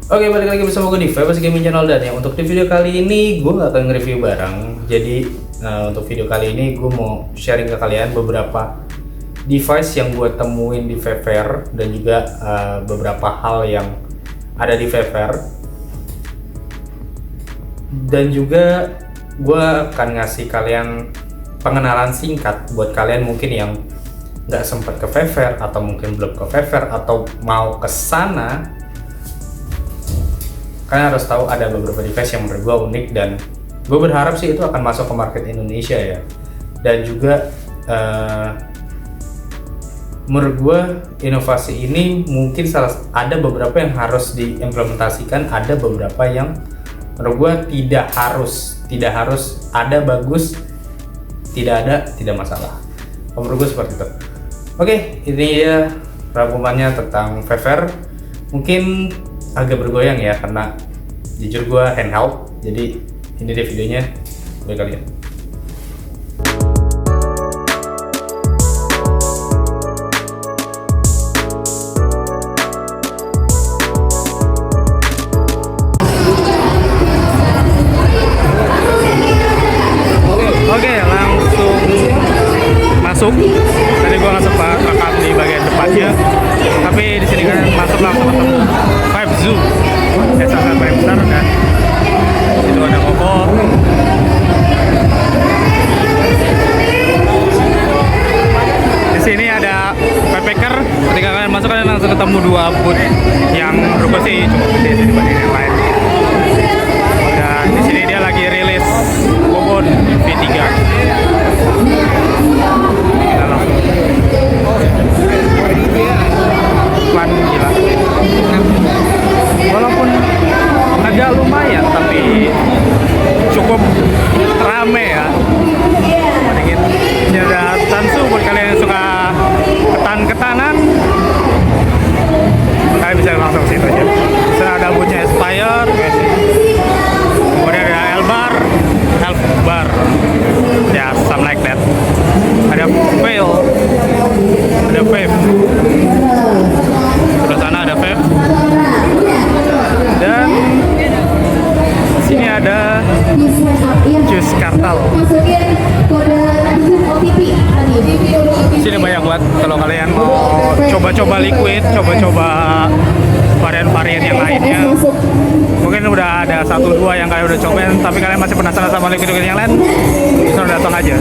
Oke, balik lagi bersama gue di Vibes Gaming Channel, dan yang untuk di video kali ini gue nggak akan nge-review barang. Jadi untuk video kali ini gue mau sharing ke kalian beberapa device yang gue temuin di Fair dan juga beberapa hal yang ada di Fair. Dan juga gue akan ngasih kalian pengenalan singkat buat kalian mungkin yang nggak sempat ke Fair atau mungkin belum ke Fair atau mau ke sana. Kalian harus tahu ada beberapa device yang menurut gue unik, dan gue berharap sih itu akan masuk ke market Indonesia ya. Dan juga menurut gue inovasi ini mungkin ada beberapa yang harus diimplementasikan, ada beberapa yang menurut gue tidak harus ada bagus, tidak ada tidak masalah. Menurut gue seperti itu. Oke, ini ya rangkumannya tentang Fair. Mungkin agak bergoyang ya karena jujur gue handheld, jadi ini deh videonya buat kalian. Oke, langsung masuk. Tadi gue nggak sempat rekam di bagian depannya, tapi di sini kan masuk langsung ketemu Vibe Zoo, ya sangat paling besar kan. Itu ada Koko. Di sini ada backpacker. Ketika kalian masuk kalian langsung ketemu dua booth yang menurut gue sih cukup gede sih dibanding yang lain. Dan di sini dia lagi rilis Bobon V3. Kita langsung plan gila. Walaupun agak lumayan tapi cukup rame ya. Sedikit ini ada Tansu buat kalian yang suka ketan-ketanan. Kalian bisa langsung ke situ aja. Terus ada boothnya Aspire. Kemudian ada Elf Bar. Ya, something like that. Ada Veil. Ada Vape. Terus sana ada Vape. Dan sini ada Jus Kartal. Sini banyak banget kalau kalian mau coba-coba liquid, coba-coba varian-varian yang lainnya. Mungkin udah ada 1-2 yang kalian udah cobain, tapi kalian masih penasaran sama liquid yang lain, bisa datang aja.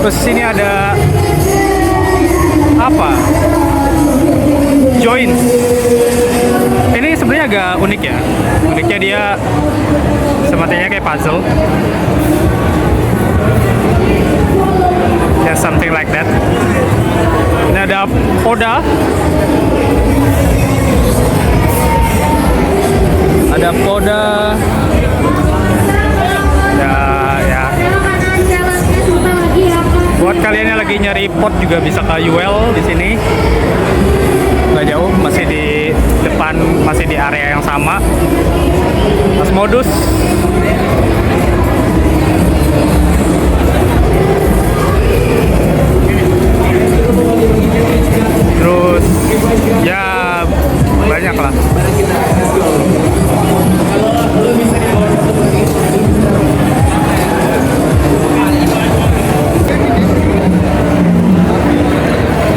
Terus sini ada apa? Joints. Ini sebenarnya agak unik ya. Uniknya dia semacamnya kayak puzzle. Ya, something like that. Ini ada Poda. Ada Poda. Ya. Buat kalian yang lagi nyari pot juga bisa ke UL di sini. Nggak jauh, masih di depan, masih di area yang sama. Asmodus. Terus ya banyak lah.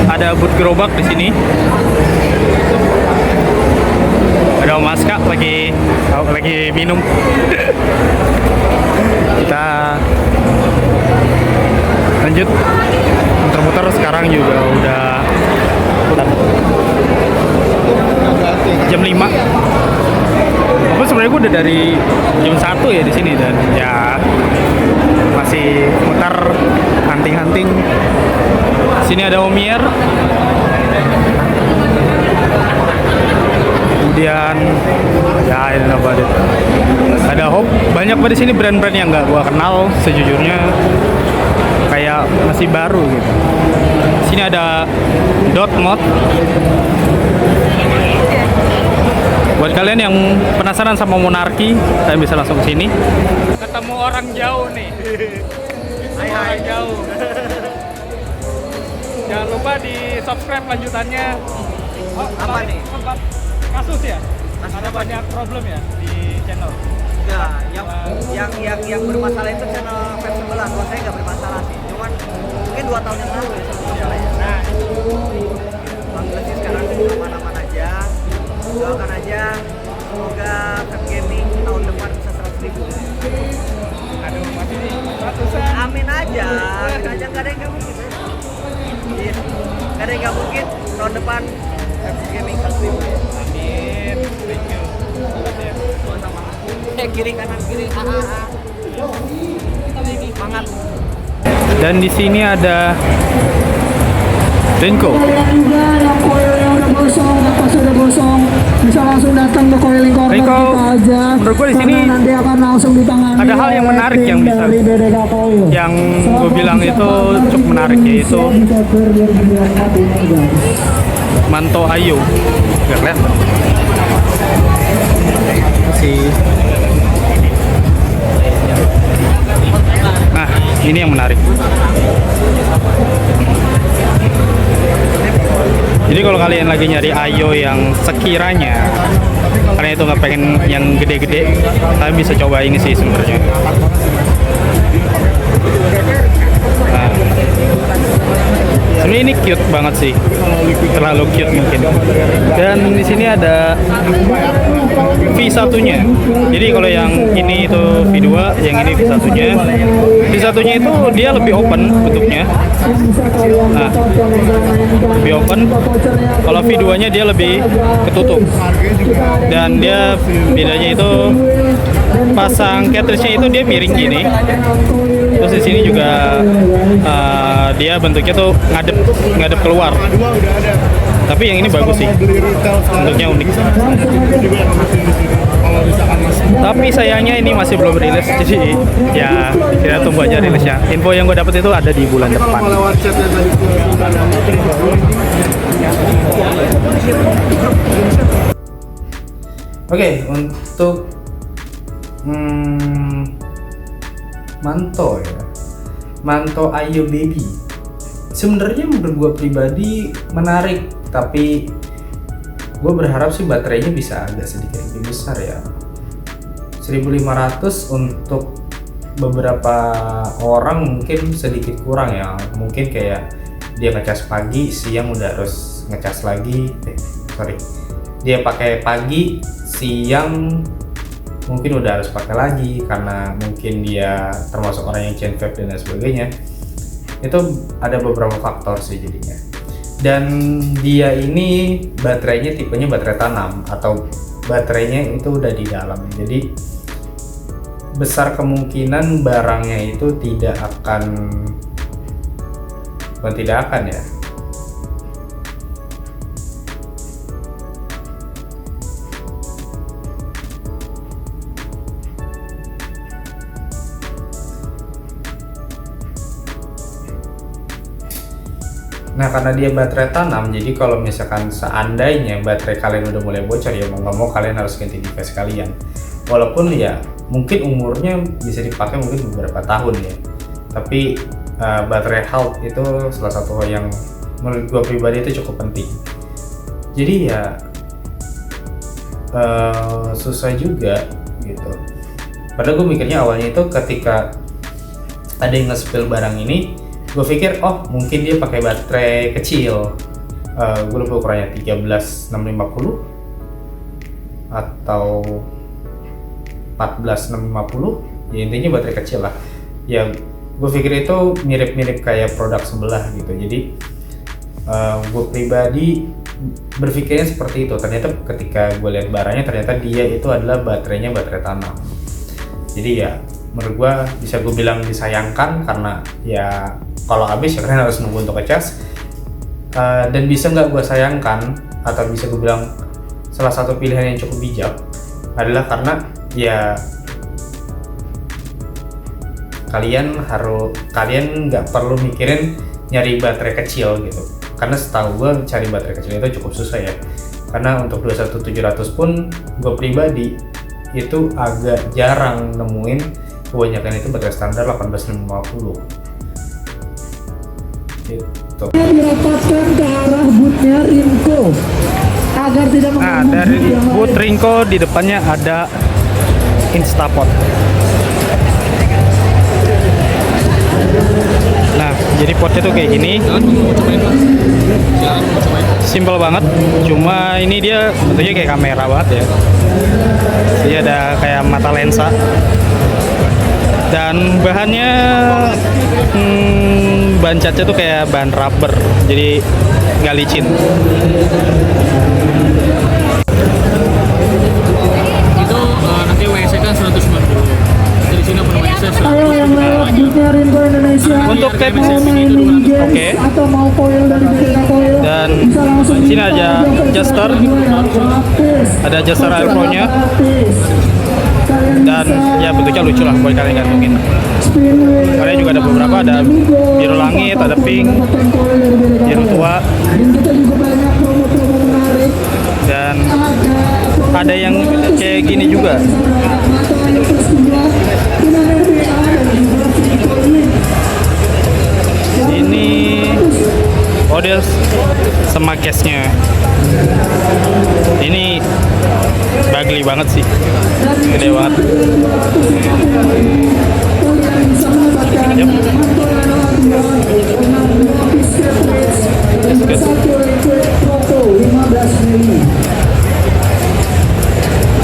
Ada booth gerobak di sini. Ada Om Aska lagi minum. Kita lanjut muter-muter. Sekarang juga udah jam 5. Tapi sebenarnya gue udah dari jam 1 ya di sini, dan ya masih muter hunting-hunting. Sini ada Omier. Kemudian ya ini apa deh. Ada Hope. Banyak banget di sini brand-brand yang nggak gua kenal sejujurnya. Kayak masih baru gitu. Sini ada Dot Mod. Buat kalian yang penasaran sama Monarki, kalian bisa langsung ke sini. Ketemu orang jauh nih. Hai jauh. Jangan lupa di subscribe lanjutannya. Oh, apa nih? Kasus ya? Ada banyak problem ya di channel. Enggak, yang bermasalah itu channel Feb 11. Kalau saya nggak bermasalah sih. Cuman mungkin 2 tahun yang lalu ya masalahnya. Nah, alhamdulillah sih sekarang aman-aman aja. Doakan aja semoga Feb Gaming tahun depan bisa 100.000. Aduh, masih ratusan. Amin aja, nggak ada yang nggak mungkin. Iya, nggak ada yang nggak mungkin tahun depan Feb Gaming 100.000. Amin. Thank you. Kiri kanan kiri, semangat. Dan di sini ada Renko. Juga yang koil yang udah gosong, pas udah gosong bisa langsung datang ke coiling corner Renko, kita aja. menurut gue di sini Karena nanti akan langsung ditangani. ada hal yang menarik yang bisa dari BDK Coil. yang gue bilang itu cukup menarik, yaitu Manto Ayo. Gak kelihatan sih. Nah, ini yang menarik. Jadi kalau kalian lagi nyari Ayo yang sekiranya kalian itu nggak pengen yang gede-gede, kalian bisa coba ini sih sebenarnya. Nah, sebenarnya ini cute banget sih, terlalu cute mungkin. Dan di sini ada V1-nya. Jadi kalau yang ini itu V2, yang ini V1-nya. V1-nya itu dia lebih open bentuknya. Nah, lebih open. Kalau V2-nya dia lebih ketutup. Dan dia bedanya itu pasang cartridge-nya itu dia miring gini. Terus di sini juga dia bentuknya tuh ngadep keluar. Tapi yang ini bagus sih, bentuknya unik. Tapi sayangnya ini masih belum rilis, jadi ya kita tunggu aja rilisnya. Info yang gue dapet itu ada di bulan depan. Oke, untuk Manto ya, Manto Ayo Baby. Sebenarnya menurut gue pribadi menarik, tapi gue berharap sih baterainya bisa agak sedikit lebih besar ya. 1500 untuk beberapa orang mungkin sedikit kurang ya. Mungkin kayak dia ngecas pagi, siang udah harus ngecas lagi. Dia pakai pagi, siang mungkin udah harus pakai lagi karena mungkin dia termasuk orang yang chain vape dan lain sebagainya. Itu ada beberapa faktor sih jadinya. Dan dia ini baterainya tipenya baterai tanam atau baterainya itu udah di dalam. Jadi besar kemungkinan barangnya itu tidak akan ya. Nah, karena dia baterai tanam, jadi kalau misalkan seandainya baterai kalian udah mulai bocor, ya mau nggak mau kalian harus ganti device kalian. Walaupun ya mungkin umurnya bisa dipakai mungkin beberapa tahun ya. Tapi baterai health itu salah satu hal yang menurut gue pribadi itu cukup penting. Jadi ya susah juga gitu. Padahal gue mikirnya awalnya itu ketika ada yang nge-spill barang ini, gue pikir oh mungkin dia pakai baterai kecil, gue lupa ukurannya 13650 atau 14650, ya intinya baterai kecil lah ya. Gue pikir itu mirip-mirip kayak produk sebelah gitu. Jadi gue pribadi berpikirnya seperti itu. Ternyata ketika gue lihat barangnya, ternyata dia itu adalah baterainya baterai tanam. Jadi ya menurut gue bisa gue bilang disayangkan, karena ya kalau habis ya kalian harus nunggu untuk ngecas. Dan bisa nggak gue sayangkan atau bisa gue bilang salah satu pilihan yang cukup bijak adalah karena ya kalian nggak perlu mikirin nyari baterai kecil gitu. Karena setahu gue cari baterai kecil itu cukup susah ya. Karena untuk 21700 pun gue pribadi itu agak jarang nemuin, kebanyakan itu baterai standar 18650 gitu. Dirapatkan ke arah bootnya Rinko. agar tidak Nah, mengganggu dari yang booth lain. Ringko di depannya ada Instapot. Nah, jadi potnya tuh kayak gini. Simple banget. Cuma ini dia bentuknya kayak kamera banget ya. Jadi ada kayak mata lensa. Dan bahannya bahan catnya tuh kayak bahan rubber. Jadi nggak licin. Itu nanti WC kan 190. Di sini pun WC Ayo yang lewat boothnya Rinko Indonesia. Untuk tab mau main mini games Oke. atau mau koil dari BTK Koil, Dan bisa langsung di sini di ada Joker adjuster. gratis. Ada adjuster Joker airflow-nya. gratis. Kalian Dan bisa ya bentuknya lucu lah buat kalian gantungin. spin wheel. Kalian juga ada beberapa, ada biru langit, ada pink, Mendapatkan koil dari BTK biru Koil. tua, Dan kita juga banyak promo-promo menarik. dan ada yang kayak gini juga. Ini oh dia sama case-nya. Ini bagli banget sih, gede banget. Yep.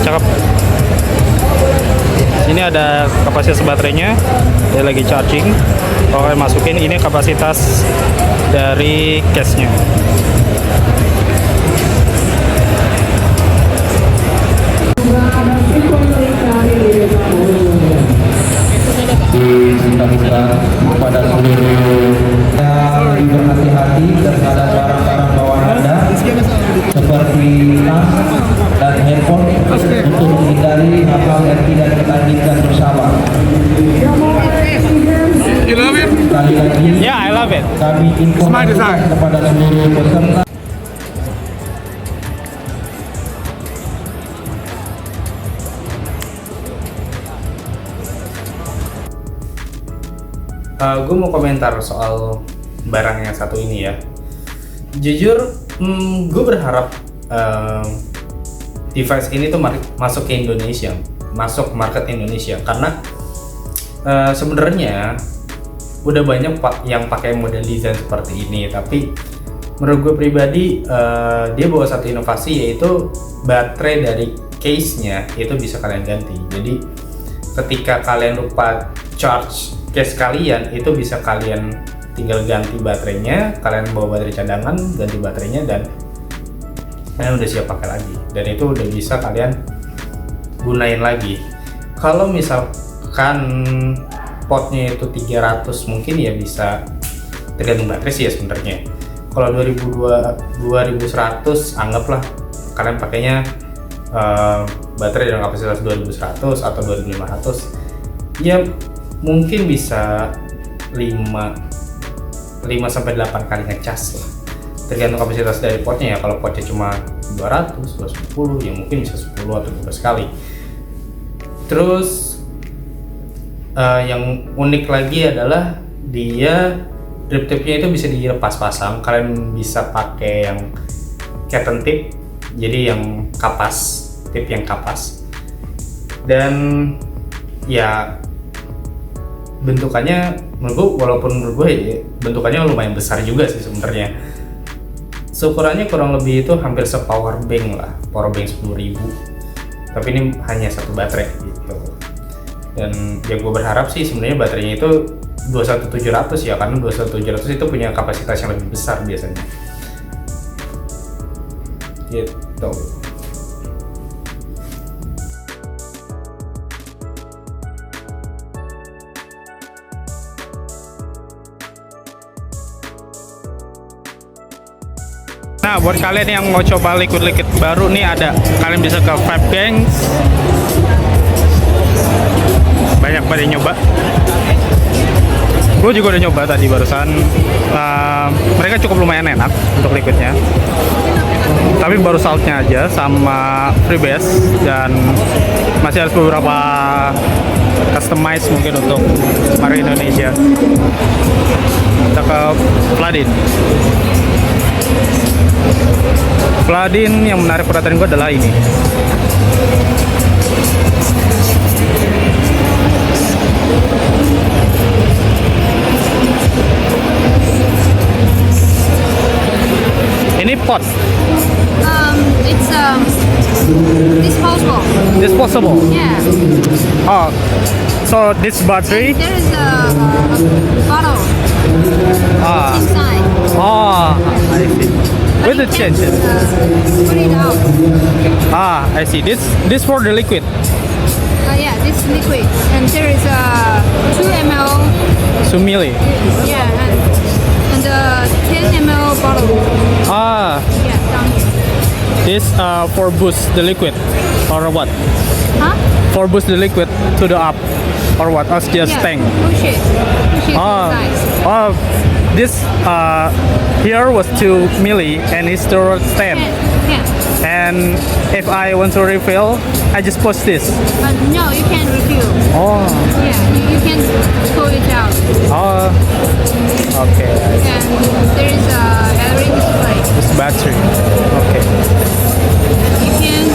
Cakep. Ini ada kapasitas baterainya, dia lagi charging. Kalau kalian masukin, ini kapasitas dari case-nya. Diminta kepada seluruh yang berhati-hati terhadap barang-barang bawaan Anda seperti tas dan handphone untuk menghindari hal-hal yang tidak kita inginkan bersama. Sekali lagi, Yeah, I love it. kami informasikan kepada seluruh peserta. Gue mau komentar soal barang yang satu ini ya. Jujur, gue berharap device ini tuh masuk ke Indonesia, masuk ke market Indonesia, karena sebenarnya udah banyak yang pakai model desain seperti ini. Tapi menurut gue pribadi, dia bawa satu inovasi, yaitu baterai dari case-nya itu bisa kalian ganti. Jadi ketika kalian lupa charge case kalian, itu bisa kalian tinggal ganti baterainya, kalian bawa baterai cadangan, ganti baterainya, dan kalian udah siap pakai lagi. Dan itu udah bisa kalian gunain lagi. Kalau misalkan potnya itu 300, mungkin ya bisa tergantung baterai sih ya sebenarnya. Kalau 2100 anggaplah kalian pakainya baterai dengan kapasitas 2100 atau 2500, ya mungkin bisa 5 sampai 8 kali ngecas lah, tergantung kapasitas dari potnya ya. Kalau potnya cuma 200, 210, ya mungkin bisa 10 atau 12 kali. Terus yang unik lagi adalah dia drip tipnya itu bisa dilepas pasang. Kalian bisa pakai yang cotton tip, jadi yang kapas, tip yang kapas. Dan ya bentukannya menurut gue, walaupun menurut gue ya, bentukannya lumayan besar juga sih sebenarnya. Ukurannya kurang lebih itu hampir se-power bank lah, power bank 10.000. Tapi ini hanya satu baterai gitu. Dan ya gue berharap sih sebenarnya baterainya itu 21700 ya, karena 21700 itu punya kapasitas yang lebih besar biasanya. Gitu. Nah, buat kalian yang mau coba liquid baru nih, ada, kalian bisa ke Vape Gangs. Banyak pada yang nyoba. Gue juga udah nyoba tadi barusan. Mereka cukup lumayan enak untuk liquidnya. Tapi baru saltnya aja sama freebase, dan masih harus beberapa customize mungkin untuk market Indonesia. Kita ke Vladin. Pladin yang menarik perhatian gue adalah ini. Ini pot It's disposable. disposable. Yeah. Oh, so this battery. There is a bottle Ah, inside. oh, I see. With the You can, change it. put it out. Ah, I see. This for the liquid. Yeah, this liquid. And there is a 2 ml. Sumili. Yeah, and the 10 ml bottle. Ah, Yeah, down here. this for boost the liquid or what? Huh? For boost the liquid to the up or what? Or just Yeah, tank? push it. Push it Oh, inside. oh, this here was 2 milli and it's still 10. Yeah. And if I want to refill, I just push this. But no, you can refill. Oh, Yeah, you can pull it out. oh, okay. And there is a battery display. This battery. Okay. You can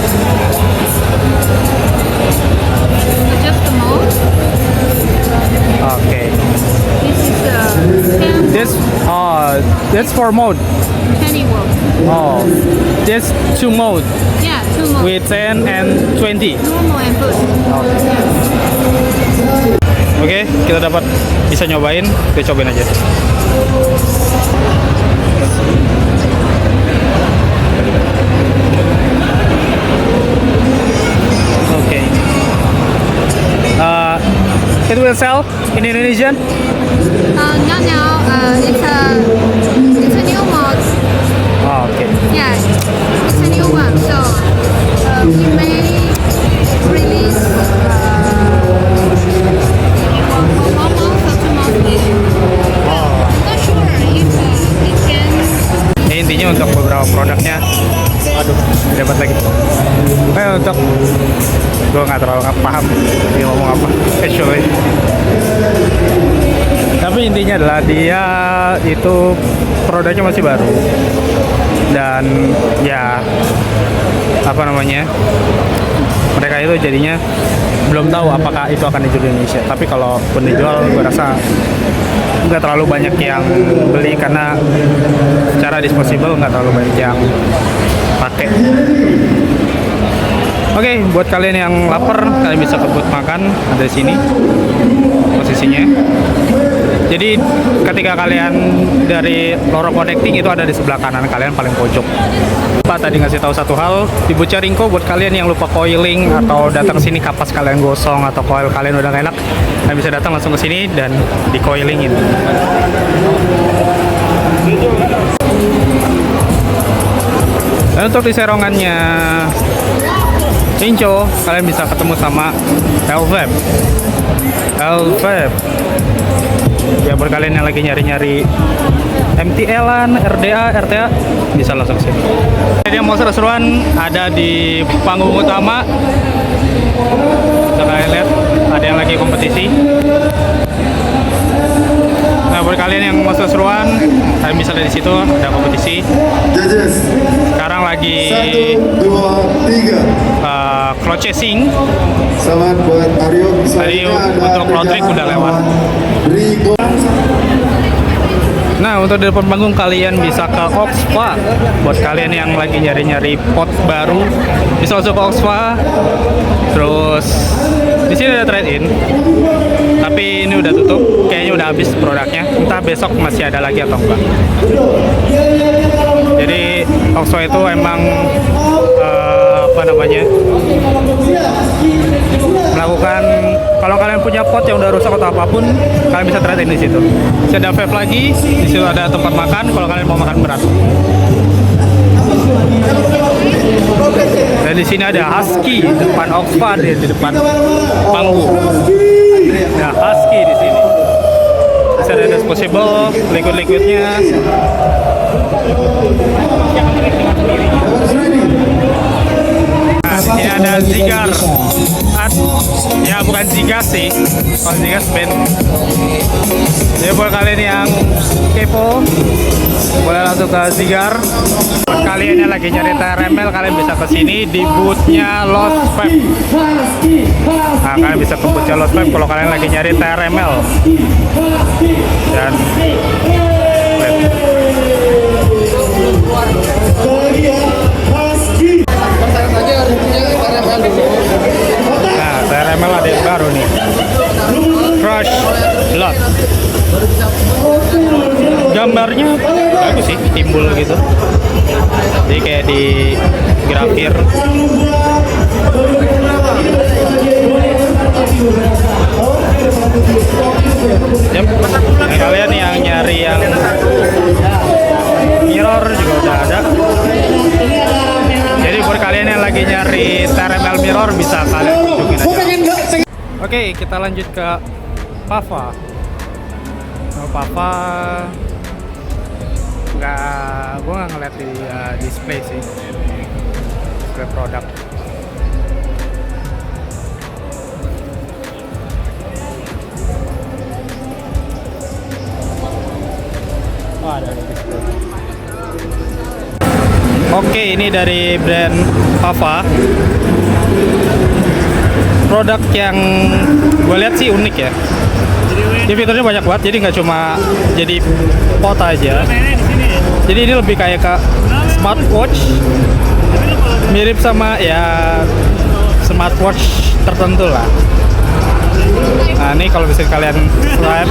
adjust the mode. Okay. This is a 10 This that's for mode. 20 volt. Oh, this 2 mode Yeah, 2 mode. with 10 and 20. Normal and boost. Oke, kita dapat bisa nyobain, kita cobain aja. Oke. It will sell in Indonesian? Not now. It's a new mode. Oh, oke. Yeah, it's a new one. So we may release one month or 2 months later. I'm not sure if it can. Ini intinya untuk beberapa produknya. Aduh, dapat lagi. Untuk gue nggak terlalu paham dia ngomong apa actually. Tapi intinya adalah dia itu produknya masih baru dan ya apa namanya, mereka itu jadinya belum tahu apakah itu akan dijual di Indonesia. Tapi kalau pun dijual, gue rasa nggak terlalu banyak yang beli karena secara disposable nggak terlalu banyak yang pakai. Oke, buat kalian yang lapar, kalian bisa kebut makan, ada di sini posisinya. Jadi ketika kalian dari lorong connecting itu ada di sebelah kanan kalian paling pojok. Pak tadi ngasih tahu satu hal di Bucaringco, buat kalian yang lupa coiling atau datang sini kapas kalian gosong atau coil kalian udah gak enak, kalian bisa datang langsung ke sini dan di coilingin. Dan untuk di serongannya Inco, kalian bisa ketemu sama Elvep. Ya buat kalian yang lagi nyari-nyari MTL-an, RDA, RTA, bisa langsung sini. Jadi yang mau seru-seruan ada di panggung utama. Bisa kalian lihat ada yang lagi kompetisi. Nah buat kalian yang mau seru-seruan, kalian bisa lihat di situ ada kompetisi. Sekarang lagi 1, 2, 3. crowd chasing. Selamat buat Aryo. Tadi untuk road trip udah lewat. Rigo. Nah untuk di depan panggung kalian bisa ke Oxfa. Buat kalian yang lagi nyari-nyari pot baru, bisa masuk ke Oxfa. Terus di sini ada trade-in, tapi ini udah tutup. Kayaknya udah habis produknya. Entah besok masih ada lagi atau enggak. Jadi Oxfa itu emang apa namanya, melakukan, kalau kalian punya pot yang udah rusak atau apapun, kalian bisa trade-in di situ. Bisa ada vape lagi, di situ ada tempat makan kalau kalian mau makan berat. Dan di sini ada Husky di depan Oxford, di depan panggung. Nah, Husky di sini. Bisa ada disposable, liquid-liquidnya. Nah, di sini ada Zigar, Ya bukan Zigas sih, kalau Zigas band. Jadi buat kalian yang kepo, boleh langsung ke Zigar. Buat kalian yang lagi nyari TRML, kalian bisa ke sini di boothnya Lost Vape. Nah, kalian bisa ke boothnya Lost Vape kalau kalian lagi nyari TRML. Dan nah, TRML ada yang baru nih, Crush Lot. Gambarnya bagus sih, timbul gitu. Jadi kayak di grafir. Yep. Nah, kalian yang nyari yang mirror juga udah ada. Jadi buat kalian yang lagi nyari TRML mirror bisa kalian kunjungin aja. Oke, kita lanjut ke Pava. Pava gue nggak ngeliat di display sih, display produk. Oh, ada display. Oke, ini dari brand Pava. Produk yang gue lihat sih unik ya. Jadi fiturnya banyak banget, jadi nggak cuma jadi pot aja. Jadi ini lebih kayak ke smartwatch, mirip sama ya smartwatch tertentu lah. Nah ini kalau bisa kalian swipe,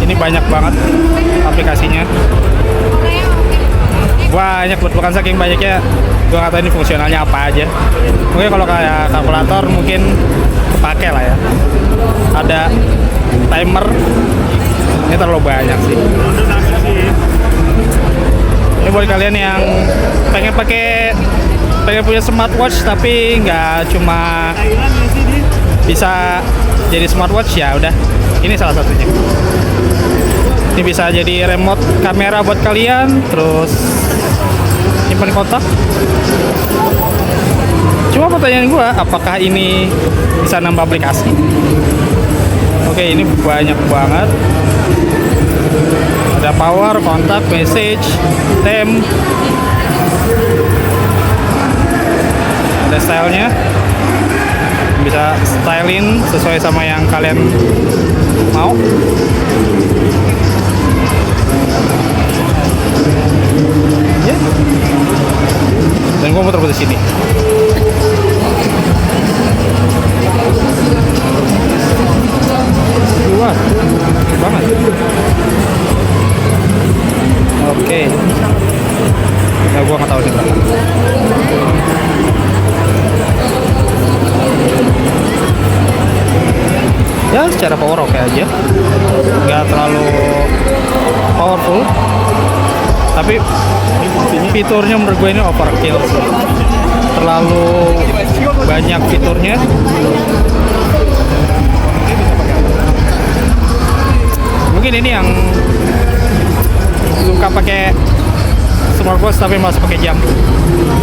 ini banyak banget aplikasinya. Banyak bukan saking banyaknya, gue nggak tahu ini fungsionalnya apa aja. Mungkin kalau kayak kalkulator mungkin kepake lah ya. Ada timer, ini terlalu banyak sih. Ini buat kalian yang pengen punya smartwatch tapi nggak cuma bisa jadi smartwatch, ya udah ini salah satunya. Ini bisa jadi remote kamera buat kalian, terus simpan kontak. Cuma pertanyaan gue, apakah ini bisa nambah aplikasi? Oke, ini banyak banget. Ada power, kontak, message, tem. Ada stylenya. Bisa stylein sesuai sama yang kalian mau. Ya. Dan gue muter ke sini. Wah, banget. Oke. Nah, gua nggak tahu nih. Ya, secara power oke aja. Nggak terlalu powerful. Tapi fiturnya menurut gue ini overkill sih. Terlalu banyak fiturnya. Mungkin ini yang suka pakai smartwatch tapi masih pakai jam.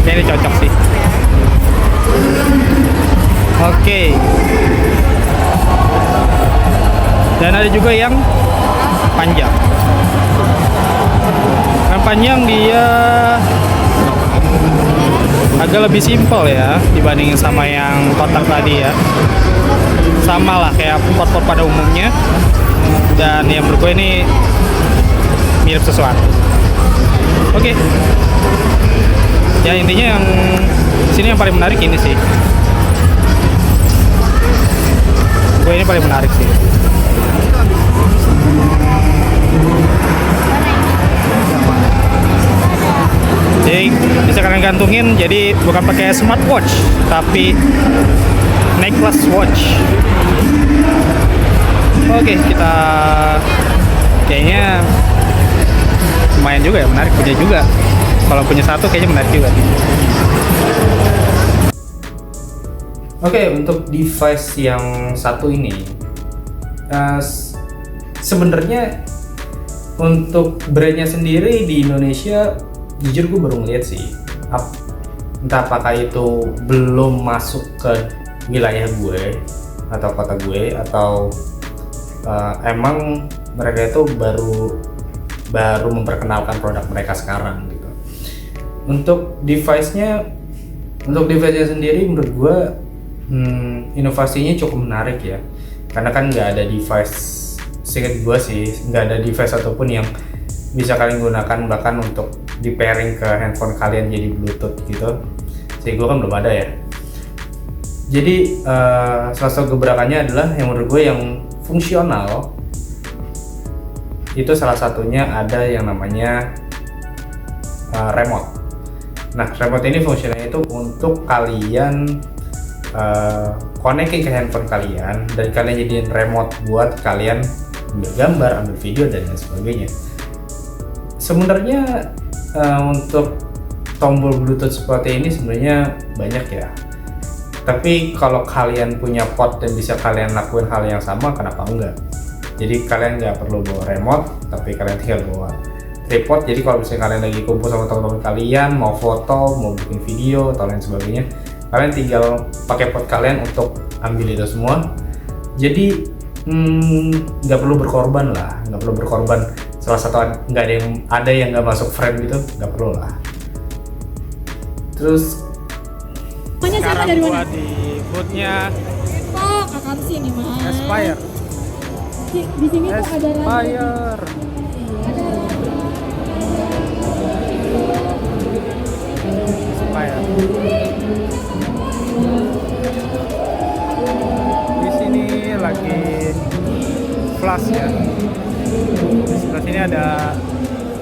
Ini cocok sih. Oke. Dan ada juga yang panjang. Yang panjang dia agak lebih simpel ya dibandingin sama yang kotak tadi ya. Sama lah kayak pot-pot pada umumnya. Dan yang menurut gue ini mirip sesuatu. Oke. Ya intinya yang sini yang paling menarik ini sih. Gue ini paling menarik sih. Jadi bisa kalian gantungin, jadi bukan pakai smartwatch tapi necklace watch. Oke, kita kayaknya lumayan juga ya, menarik punya juga. Kalau punya satu kayaknya menarik juga. Oke, untuk device yang satu ini sebenarnya untuk brandnya sendiri di Indonesia jujur gue baru ngeliat sih. Entah apakah itu belum masuk ke wilayah gue atau kota gue, atau emang mereka itu baru memperkenalkan produk mereka sekarang gitu. Untuk device-nya sendiri menurut gue inovasinya cukup menarik ya, karena kan nggak ada device, seingat gue sih nggak ada device ataupun yang bisa kalian gunakan bahkan untuk di pairing ke handphone kalian jadi Bluetooth gitu. Seingat gue kan belum ada ya. Jadi salah satu gebrakannya adalah yang menurut gue yang fungsional itu salah satunya ada yang namanya remote. Nah, remote ini fungsinya itu untuk kalian connecting ke handphone kalian dan kalian jadiin remote buat kalian ambil gambar, ambil video dan lain sebagainya. Sebenarnya untuk tombol Bluetooth seperti ini sebenarnya banyak ya. Tapi kalau kalian punya pot dan bisa kalian lakuin hal yang sama, kenapa enggak? Jadi kalian nggak perlu bawa remote, tapi kalian tinggal bawa tripod. Jadi kalau misalnya kalian lagi kumpul sama teman-teman kalian, mau foto, mau bikin video atau lain sebagainya, kalian tinggal pakai pot kalian untuk ambil itu semua. Jadi nggak perlu berkorban lah, nggak perlu berkorban. Salah satu nggak ada yang nggak masuk frame gitu, nggak perlu lah. Terus Sekarang gua di boothnya Pak, kakak sini mas. Aspire. Di sini tuh ada Aspire. Di sini lagi flash ya. Di sebelah sini ada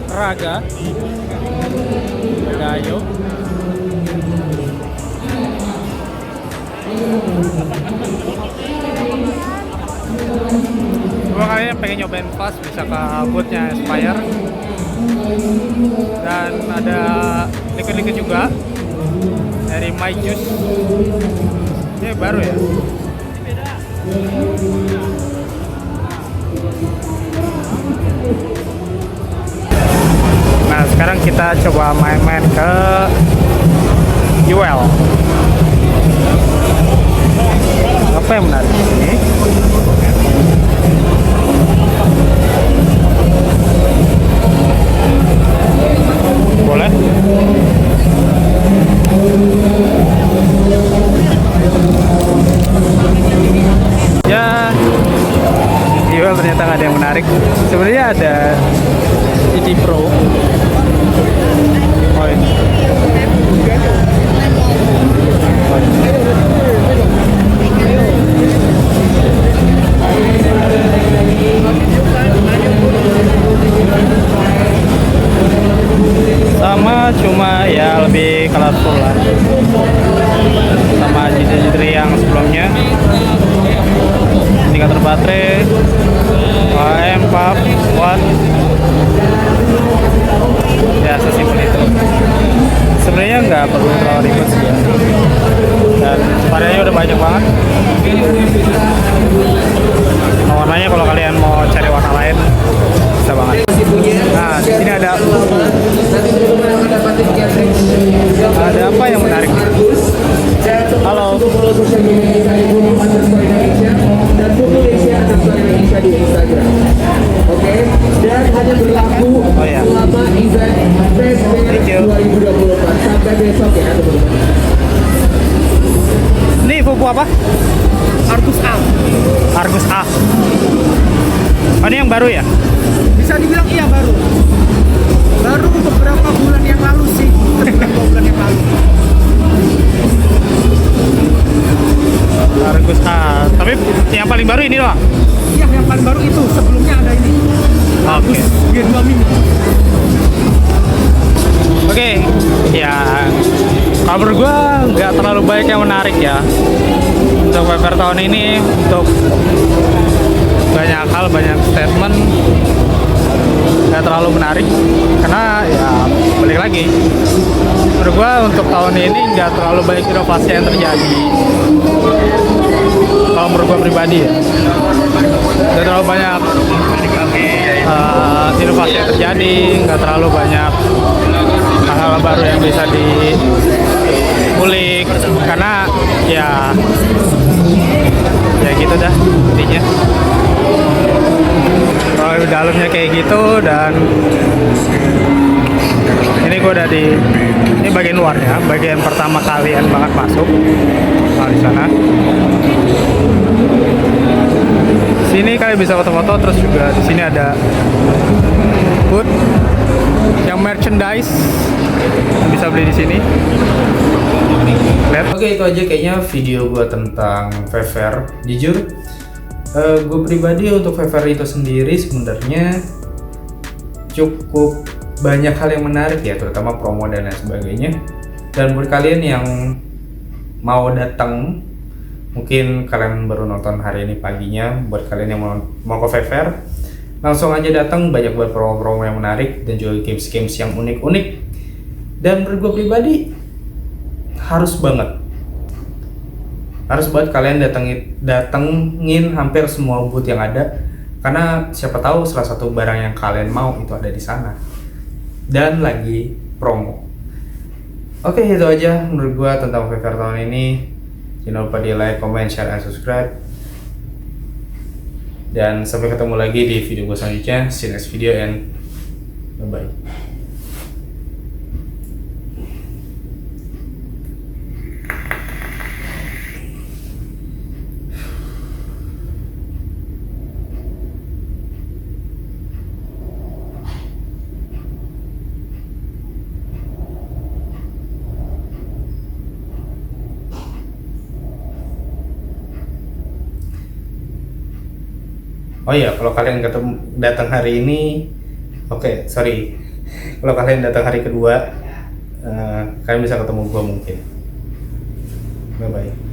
Raga, ada Ayo. Gua kalian pengen nyobain flash bisa ke boothnya Aspire. Dan ada liquid juga dari My Juice. Ini baru ya. Nah sekarang kita coba main-main ke UL. Apa yang menarik di sini? Boleh? Ya, jual ternyata nggak ada yang menarik. Sebenarnya ada CD Pro. Oh ini. Sama, cuma ya lebih colorful lah sama G3 yang sebelumnya. Indikator baterai AM 4 watt ya, sesimpel itu. Sebenarnya nggak perlu terlalu ribet sih ya, dan variannya udah banyak banget. Warnanya kalau kalian mau cari warna lain bisa banget. Nah di sini ada apa yang menarik? Halo. Oke, dan hanya berlaku Oh ya. selama event Fresh Thank you. 2024 sampai besok ya teman-teman. Ini Fubu apa? Argus A. Argus A. Oh, ini yang baru ya? Bisa dibilang iya baru. Baru beberapa bulan yang lalu sih. Beberapa bulan yang lalu. Argus A. Tapi yang paling baru ini doang? Iya, yang paling baru itu. Sebelumnya ada ini. Oke. G2 Mini. Oke. Ya, kalau menurut gue nggak terlalu banyak yang menarik ya untuk Viper tahun ini. Untuk banyak hal, banyak statement nggak terlalu menarik karena ya balik lagi menurut gue untuk tahun ini nggak terlalu banyak inovasi yang terjadi kalau menurut gue pribadi ya. Nggak terlalu banyak inovasi yang terjadi, nggak terlalu banyak hal-hal baru yang bisa diulik karena ya Ya gitu dah intinya. Kalau di dalamnya kayak gitu, dan ini gue udah ini bagian luarnya, bagian pertama kalian banget masuk. Nah, di sana. Sini kalian bisa foto-foto, terus juga di sini ada booth yang merchandise yang bisa beli di sini. Lihat. Oke, itu aja kayaknya video gue tentang Fair. Jujur, gue pribadi untuk Fair itu sendiri sebenarnya cukup banyak hal yang menarik ya, terutama promo dan lain sebagainya. Dan buat kalian yang mau datang, mungkin kalian baru nonton hari ini paginya, buat kalian yang mau ke Fair, langsung aja datang, banyak buat promo-promo yang menarik dan juga games-games yang unik-unik. Dan menurut gue pribadi harus banget kalian datengin hampir semua booth yang ada, karena siapa tahu salah satu barang yang kalian mau itu ada di sana dan lagi promo. Oke, itu aja menurut gue tentang Fair tahun ini. Jangan lupa di like, comment, share, and subscribe. Dan sampai ketemu lagi di video gue selanjutnya. See you next video and bye-bye. Oh iya, kalau kalian datang hari ini, kalau kalian datang hari kedua, kalian bisa ketemu gua mungkin. Bye bye.